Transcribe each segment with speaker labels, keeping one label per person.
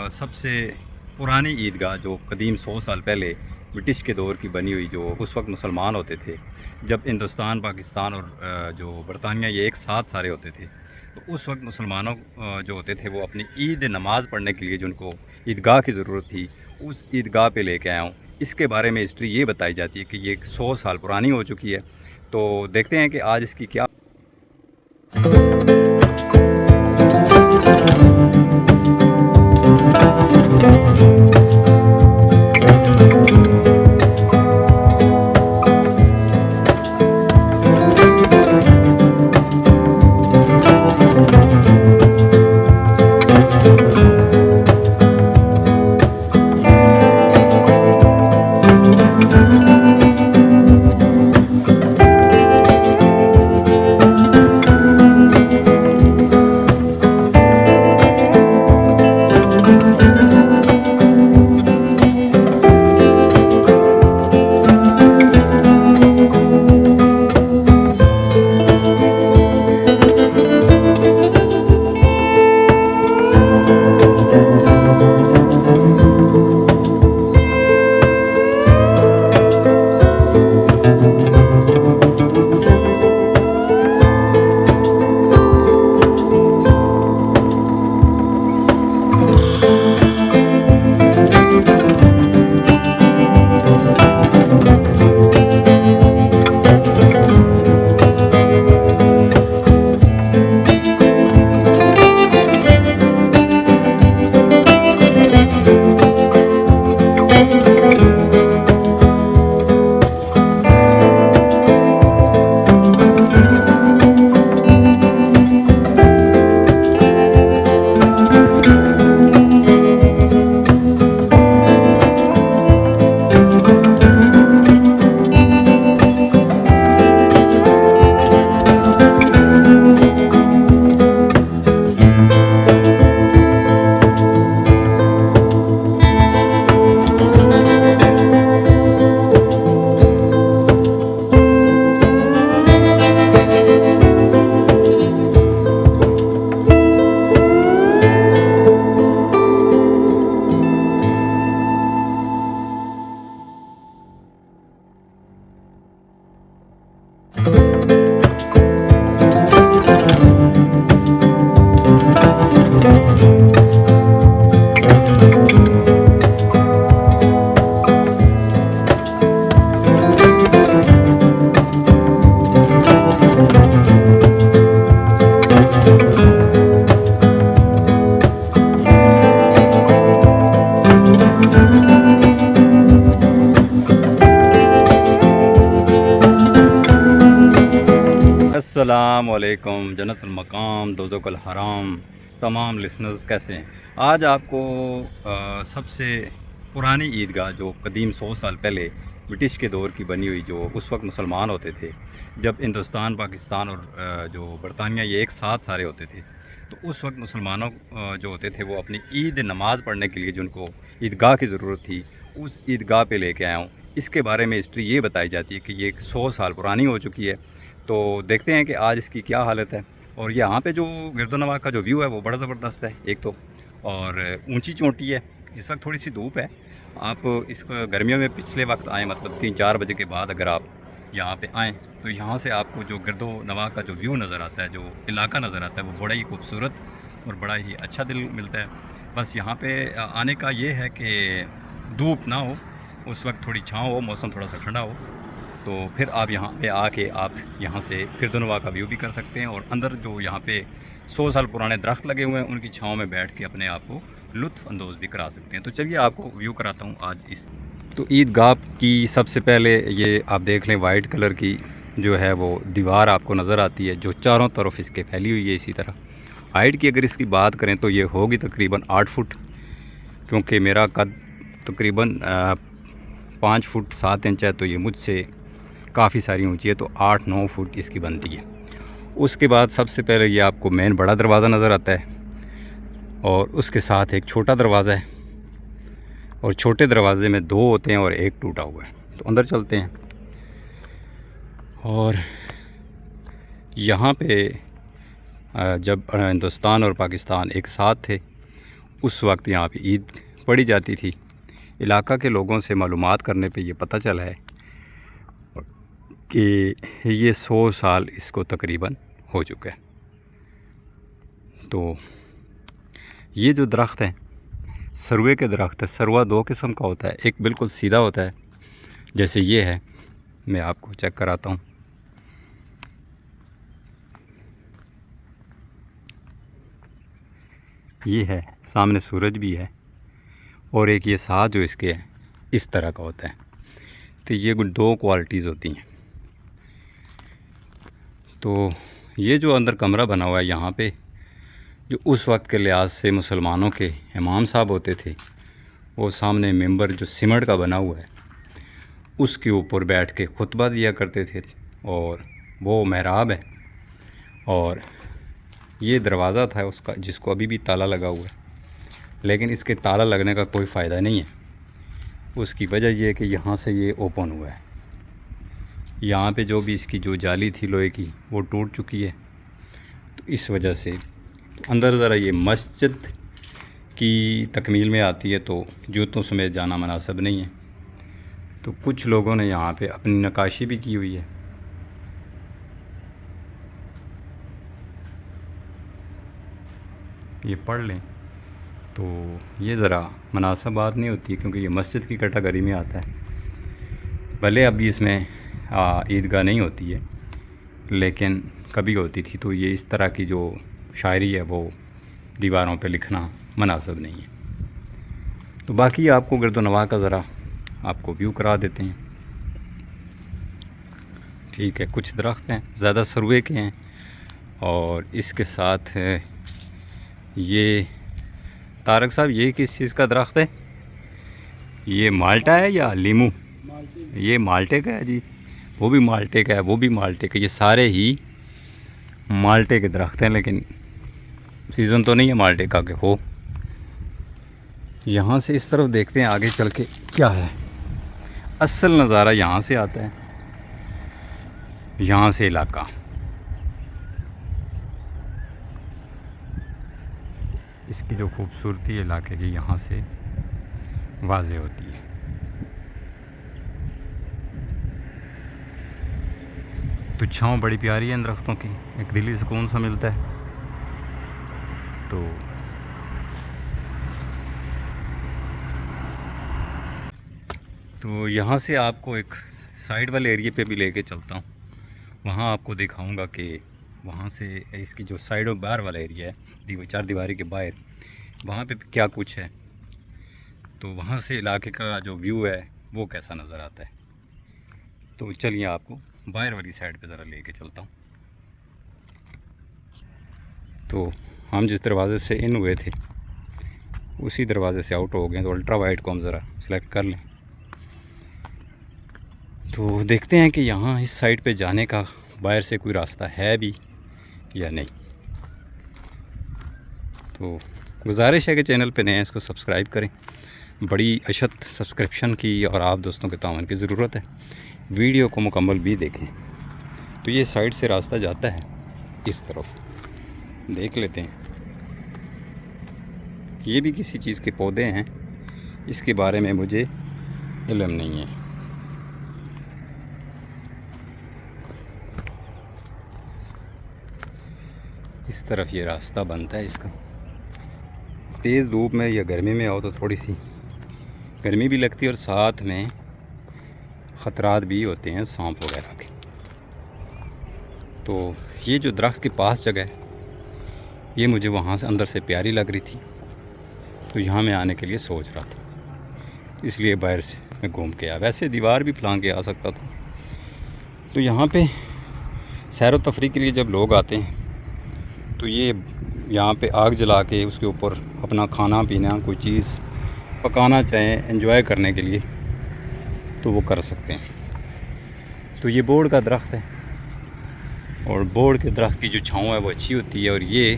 Speaker 1: सबसे पुरानी ईदगाह जो कदीम 100 साल पहले ब्रिटिश के दौर की बनी हुई, जो उस वक्त मुसलमान होते थे, जब हिंदुस्तान, पाकिस्तान और जो बरतानिया ये एक साथ सारे होते थे, तो उस वक्त मुसलमानों जो होते थे वो अपनी ईद नमाज़ पढ़ने के लिए जिनको ईदगाह की ज़रूरत थी, उस ईदगाह पे लेके आया हूँ। इसके बारे में हिस्ट्री ये बताई जाती है कि ये 100 साल पुरानी हो चुकी है। तो देखते हैं कि आज इसकी क्या अस्सलाम वालेकुम जन्नतुल मकाम दोज़खुल हराम तमाम लिसनर्स कैसे हैं। आज आपको सबसे पुरानी ईदगाह जो कदीम 100 साल पहले ब्रिटिश के दौर की बनी हुई, जो उस वक्त मुसलमान होते थे, जब हिंदुस्तान, पाकिस्तान और जो बरतानिया ये एक साथ सारे होते थे, तो उस वक्त मुसलमानों जो होते थे वो अपनी ईद नमाज़ पढ़ने के लिए जिनको ईदगाह की ज़रूरत थी, उस ईदगाह पे लेके आया हूँ। इसके बारे में हिस्ट्री ये बताई जाती है कि ये 100 साल पुरानी हो चुकी है। तो देखते हैं कि आज इसकी क्या हालत है। और यहाँ पे जो गिरदोनवा का जो व्यू है वो बड़ा ज़बरदस्त है एक तो, और ऊंची चोटी है। इस वक्त थोड़ी सी धूप है। आप इस गर्मियों में पिछले वक्त आएँ, मतलब 3-4 बजे के बाद अगर आप यहाँ पे आएँ तो यहाँ से आपको जो गिरदोनवा का जो व्यू नज़र आता है, जो इलाका नज़र आता है, वो बड़ा ही खूबसूरत और बड़ा ही अच्छा दिल मिलता है। बस यहाँ पे आने का ये है कि धूप ना हो, उस वक्त थोड़ी छाँव हो, मौसम थोड़ा सा ठंडा हो, तो फिर आप यहाँ पे आके आप यहाँ से गिरदोनवा का व्यू भी कर सकते हैं। और अंदर जो यहाँ पे 100 साल पुराने दरख्त लगे हुए हैं, उनकी छाँव में बैठ के अपने आप को लुत्फ़ अंदोज़ भी करा सकते हैं। तो चलिए आपको व्यू कराता हूँ आज इस। तो ईदगाह की सबसे पहले ये आप देख लें, वाइट कलर की जो है वो दीवार आपको नज़र आती है, जो चारों तरफ इसके फैली हुई है। इसी तरह हाइट की अगर इसकी बात करें तो ये होगी तकरीबन 8 फुट, क्योंकि मेरा कद तकरीबन 5 फुट 7 इंच है, तो ये मुझसे काफ़ी सारी ऊंची है, तो 8-9 फुट इसकी बनती है। उसके बाद सबसे पहले ये आपको मेन बड़ा दरवाज़ा नज़र आता है, और उसके साथ एक छोटा दरवाज़ा है, और छोटे दरवाज़े में 2 होते हैं और एक टूटा हुआ है। तो अंदर चलते हैं। और यहाँ पे जब हिंदुस्तान और पाकिस्तान एक साथ थे, उस वक्त यहाँ पे ईद पढ़ी जाती थी। इलाका के लोगों से मालूमात करने पे ये पता चला है कि ये 100 साल इसको तकरीबन हो चुका है। तो ये जो दरख्त है सरवे के दरख्त है। सरवा 2 किस्म का होता है, एक बिल्कुल सीधा होता है जैसे ये है, मैं आपको चेक कराता हूँ। ये है, सामने सूरज भी है, और एक ये साथ जो इसके है इस तरह का होता है। तो ये 2 क्वालिटीज़ होती हैं। तो ये जो अंदर कमरा बना हुआ है यहाँ पे, जो उस वक्त के लिहाज से मुसलमानों के इमाम साहब होते थे, वो सामने मेंबर जो सीमेंट का बना हुआ है उसके ऊपर बैठ के खुतबा दिया करते थे, और वो महराब है। और ये दरवाज़ा था उसका, जिसको अभी भी ताला लगा हुआ है, लेकिन इसके ताला लगने का कोई फ़ायदा नहीं है। उसकी वजह यह है कि यहाँ से ये ओपन हुआ है। यहाँ पे जो भी इसकी जो जाली थी लोहे की वो टूट चुकी है। तो इस वजह से अंदर ज़रा ये मस्जिद की तकमील में आती है, तो जूतों समेत जाना मुनासिब नहीं है। तो कुछ लोगों ने यहाँ पे अपनी नक्काशी भी की हुई है। ये पढ़ लें तो ये ज़रा मुनासिब बात नहीं होती, क्योंकि ये मस्जिद की कैटेगरी में आता है। भले अभी इसमें ईदगाह नहीं होती है, लेकिन कभी होती थी। तो ये इस तरह की जो शायरी है वो दीवारों पे लिखना मुनासिब नहीं है। तो बाकी आपको गिरदोनवा का ज़रा आपको व्यू करा देते हैं। ठीक है, कुछ दरख्त हैं, ज़्यादा सरवे के हैं, और इसके साथ है ये तारक साहब, ये किस चीज़ का दरख्त है? ये माल्टा है या लीमू? ये माल्टे का है जी, वो भी माल्टे का है, वो भी माल्टे का। ये सारे ही माल्टे के दरख्त हैं, लेकिन सीज़न तो नहीं है माल्टे का कि हो। यहाँ से इस तरफ देखते हैं आगे चल के क्या है। असल नज़ारा यहाँ से आता है, यहाँ से इलाका, इसकी जो खूबसूरती इलाके की यहाँ से वाज़े होती है। तो छाँव बड़ी प्यारी है इन दरख्तों की, एक दिली सुकून सा मिलता है। तो यहाँ से आपको एक साइड वाले एरिया पे भी लेके चलता हूँ। वहाँ आपको दिखाऊंगा कि वहाँ से इसकी जो साइड और बाहर वाला एरिया है, 4 दीवारी के बाहर, वहाँ पे क्या कुछ है। तो वहाँ से इलाके का जो व्यू है वो कैसा नज़र आता है। तो चलिए आपको बाहर वाली साइड पे ज़रा लेके चलता हूँ। तो हम जिस दरवाज़े से इन हुए थे उसी दरवाज़े से आउट हो गए। तो अल्ट्रा वाइड को हम ज़रा सेलेक्ट कर लें, तो देखते हैं कि यहाँ इस साइड पे जाने का बाहर से कोई रास्ता है भी या नहीं। तो गुजारिश है कि चैनल पे नए हैं इसको सब्सक्राइब करें। बड़ी अशद सब्सक्रिप्शन की और आप दोस्तों के तावन की ज़रूरत है। वीडियो को मुकम्मल भी देखें। तो ये साइड से रास्ता जाता है इस तरफ, देख लेते हैं। ये भी किसी चीज़ के पौधे हैं, इसके बारे में मुझे इल्म नहीं है। इस तरफ ये रास्ता बनता है इसका। तेज़ धूप में या गर्मी में आओ तो थोड़ी सी गर्मी भी लगती है, और साथ में ख़तरात भी होते हैं सांप वगैरह के। तो ये जो दरख्त के पास जगह है ये मुझे वहाँ से अंदर से प्यारी लग रही थी, तो यहाँ मैं आने के लिए सोच रहा था, इसलिए बाहर से मैं घूम के आया। वैसे दीवार भी फलांग के आ सकता था। तो यहाँ पे सैर व तफरी के लिए जब लोग आते हैं तो ये यहाँ पे आग जला के उसके ऊपर अपना खाना पीना कोई चीज़ पकाना चाहें एंजॉय करने के लिए तो वो कर सकते हैं। तो ये बोर्ड का दरख्त है, और बोर्ड के दरख्त की जो छाँव है वो अच्छी होती है। और ये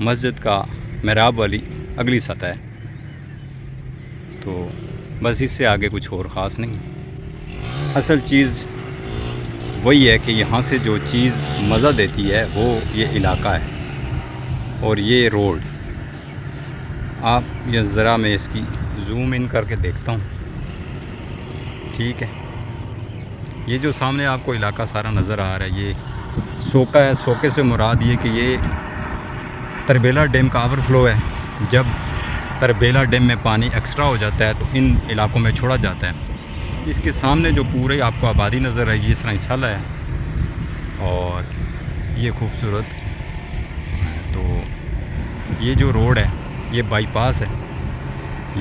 Speaker 1: मस्जिद का महराब वाली अगली सतह है। तो बस इससे आगे कुछ और ख़ास नहीं। असल चीज़ वही है कि यहाँ से जो चीज़ मज़ा देती है वो ये इलाका है और ये रोड। आप ये ज़रा मैं इसकी जूम इन करके देखता हूँ। ठीक है, ये जो सामने आपको इलाका सारा नज़र आ रहा है ये सोका है। सोके से मुराद ये कि ये तरबेला डैम का ओवरफ्लो है। जब तरबेला डैम में पानी एक्स्ट्रा हो जाता है तो इन इलाकों में छोड़ा जाता है। इसके सामने जो पूरे आपको आबादी नज़र है ये सराइसाला है और ये खूबसूरत। तो ये जो रोड है ये बाईपास है।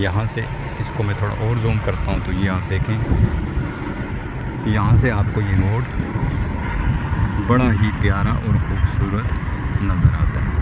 Speaker 1: यहाँ से इसको मैं थोड़ा और जूम करता हूँ तो ये आप देखें, यहाँ से आपको ये रोड बड़ा ही प्यारा और ख़ूबसूरत नज़र आता है।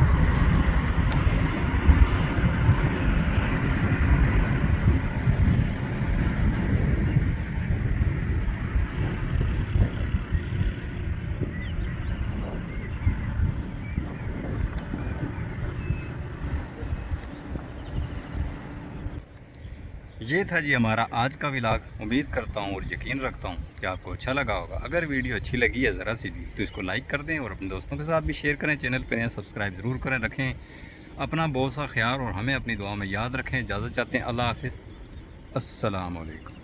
Speaker 1: ये था जी हमारा आज का व्लॉग। उम्मीद करता हूँ और यकीन रखता हूँ कि आपको अच्छा लगा होगा। अगर वीडियो अच्छी लगी है ज़रा सी भी तो इसको लाइक कर दें और अपने दोस्तों के साथ भी शेयर करें। चैनल पर नए सब्सक्राइब ज़रूर करें। रखें अपना बहुत सा ख्याल और हमें अपनी दुआ में याद रखें। इजाज़त चाहते हैं। अल्लाह हाफिज़। अस्सलाम वालेकुम।